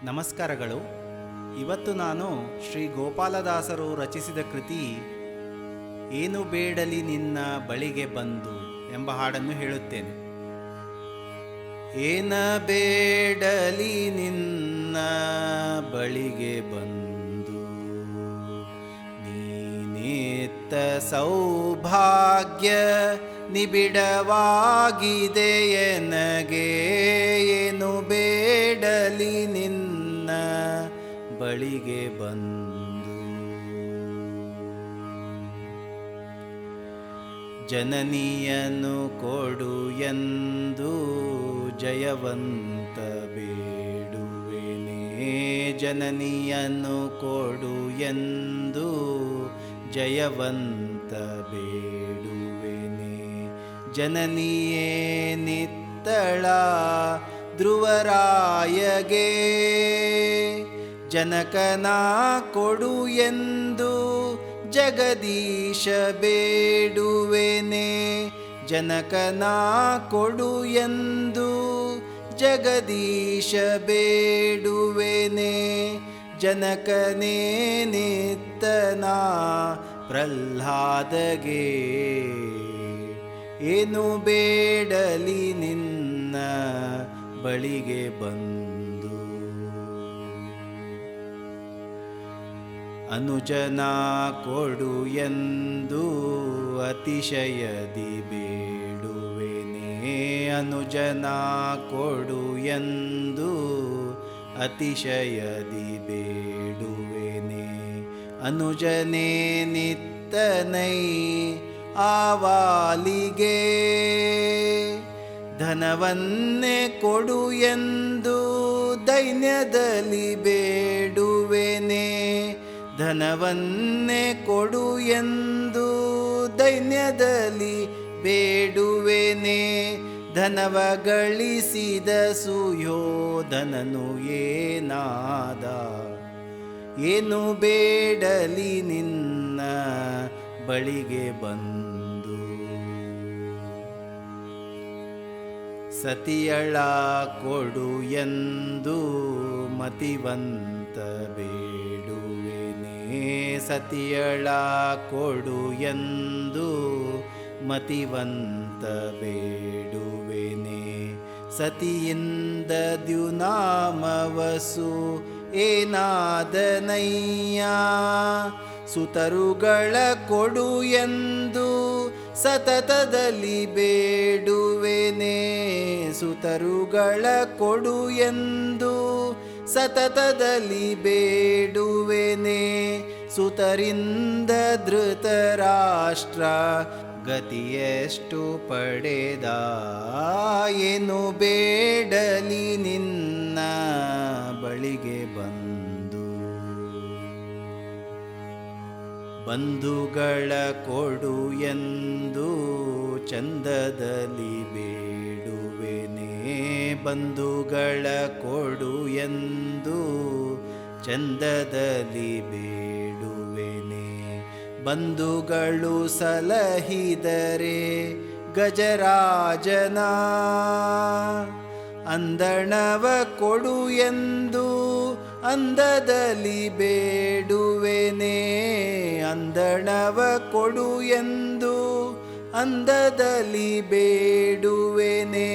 ನಮಸ್ಕಾರಗಳು. ಇವತ್ತು ನಾನು ಶ್ರೀ ಗೋಪಾಲದಾಸರು ರಚಿಸಿದ ಕೃತಿ ಏನು ಬೇಡಲಿ ನಿನ್ನ ಬಳಿಗೆ ಬಂದು ಎಂಬ ಹಾಡನ್ನು ಹೇಳುತ್ತೇನೆ. ಏನ ಬೇಡಲಿ ನಿನ್ನ ಬಳಿಗೆ ಬಂದು, ನೀನೆತ್ತ ಸೌಭಾಗ್ಯ ನಿಬಿಡವಾಗಿದೆ ಎನಗೆ. ಏನು ಬೇಡಲಿ ನಿನ್ನ ಬಳಿಗೆ ಬಂದು, ಜನನಿಯನ್ನು ಕೊಡು ಎಂದು ಜಯವಂತ ಬೇಡುವೆನೆ. ಜನನಿಯನ್ನು ಕೊಡು ಎಂದು ಜಯವಂತ ಬೇಡುವೆನೆ. ಜನನಿಯೇ ನಿತ್ತಳ ಧ್ರುವರಾಯಗೆ, ಜನಕನ ಕೊಡು ಎಂದು ಜಗದೀಶ ಬೇಡುವೆನೆ. ಜನಕನ ಕೊಡು ಎಂದು ಜಗದೀಶ ಬೇಡುವೆನೆ. ಜನಕನೇ ನಿತ್ತನ ಪ್ರಹ್ಲಾದಗೆ, ಏನು ಬೇಡಲಿ ನಿನ್ನ ಬಳಿಗೆ ಬಂದು. ಅನುಜನ ಕೊಡು ಎಂದು ಅತಿಶಯದಿ ಬೇಡುವೆನೆ. ಅನುಜನ ಕೊಡು ಎಂದು ಅತಿಶಯದಿ ಬೇಡುವೆನೆ. ಅನುಜನೇ ನಿತ್ತನೈ ಆವಾಲಿಗೆ, ಧನವನ್ನೇ ಕೊಡು ಎಂದು ದೈನ್ಯದಲ್ಲಿ ಬೇಡುವೆನೆ. ಧನವನ್ನೇ ಕೊಡು ಎಂದು ದೈನ್ಯದಲ್ಲಿ ಬೇಡುವೆನೆ. ಧನವ ಗಳಿಸಿದ ಸುಯೋಧನನು ಏನಾದ, ಏನು ಬೇಡಲಿ ನಿನ್ನ ಬಳಿಗೆ ಬಂದು. ಸತಿಯಳ ಕೊಡು ಎಂದು ಮತಿವಂತ ಬೇಡುವೆನೆ. ಸತಿಯಳ ಕೊಡು ಎಂದು ಮತಿವಂತ ಬೇಡುವೆನೆ. ಸತಿಯಿಂದ ದ್ಯುನಾಮವಸು ಏನಾದನಯ್ಯ, ಸುತರುಗಳ ಕೊಡು ಎಂದು ಸತತದಲ್ಲಿ ಬೇಡುವೆನೆ. ಸುತರುಗಳ ಕೊಡು ಎಂದು ಸತತದಲ್ಲಿ ಬೇಡುವೆನೆ. ಸುತರಿಂದ ಧೃತರಾಷ್ಟ್ರ ಗತಿಯೆಷ್ಟು ಪಡೆದ, ಏನು ಬೇಡಲಿ ನಿನ್ನ ಬಳಿಗೆ ಬಂದು. ಬಂಧುಗಳ ಕೊಡು ಎಂದು ಚಂದದಲ್ಲಿ ಬೇಡುವೆನೆ. ಬಂಧುಗಳ ಕೊಡು ಎಂದು ಚಂದದಲ್ಲಿ ಬೇಡುವೆನೆ. ಬಂಧುಗಳು ಸಲಹಿದರೆ ಗಜರಾಜನ, ಅಂದಣವ ಕೊಡು ಎಂದು ಅಂದದಲ್ಲಿ ಬೇಡುವೆನೆ. ಅಂದಣವ ಕೊಡು ಎಂದು ಅಂದದಲ್ಲಿ ಬೇಡುವೆನೆ.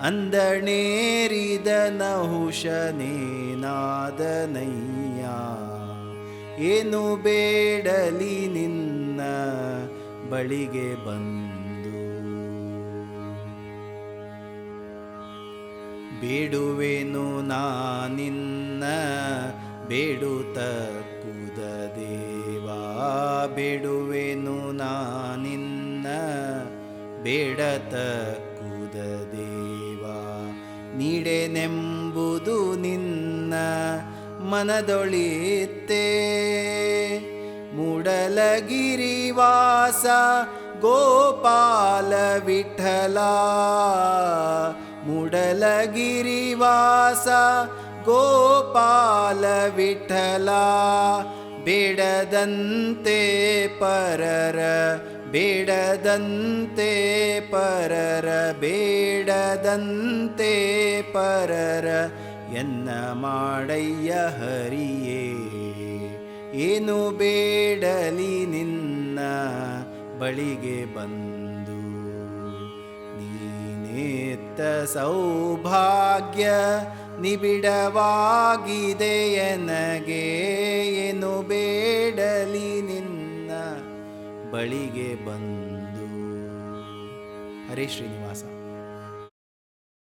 ಅಂದಣೇರಿದ ನಹುಷನೇನಾದನಯ್ಯ, ಏನು ಬೇಡಲಿ ನಿನ್ನ ಬಳಿಗೆ ಬಂದು. ಬೇಡುವೆನು ನಾನಿನ್ನ ಬೇಡುತ್ತ ಕುದ ದೇವಾ. ಬೇಡುವೆನು ನಾನಿನ್ನ ಬೇಡತ ಕುದ ದೇವಾ. ನೀಡೆನೆಂಬುದು ನಿನ್ನ ಮನದೊಳಿತ್ತೆ, ಮೂಡಲಗಿರಿವಾಸ ಗೋಪಾಲ ವಿಠಲ. ಮೂಡಲಗಿರಿವಾಸ ಗೋಪಾಲ ವಿಠಲ. ಬೇಡದಂತೆ ಪರರ ಬೇಡದಂತೆ ಪರರ ಬೇಡದಂತೆ ಪರರ ಎನ್ನ ಮಾಡಯ್ಯ ಹರಿಯೇ. ಏನು ಬೇಡಲಿ ನಿನ್ನ ಬಳಿಗೆ ಬಂದು, ನೀನೇತ್ತ ಸೌಭಾಗ್ಯ ನಿಬಿಡವಾಗಿದೆ ಎನಗೆ. ಏನು ಬೇಡಲಿ ನಿನ್ನ ಬಳಿಗೆ ಬಂದು. ಹರೇ ಶ್ರೀನಿವಾಸ.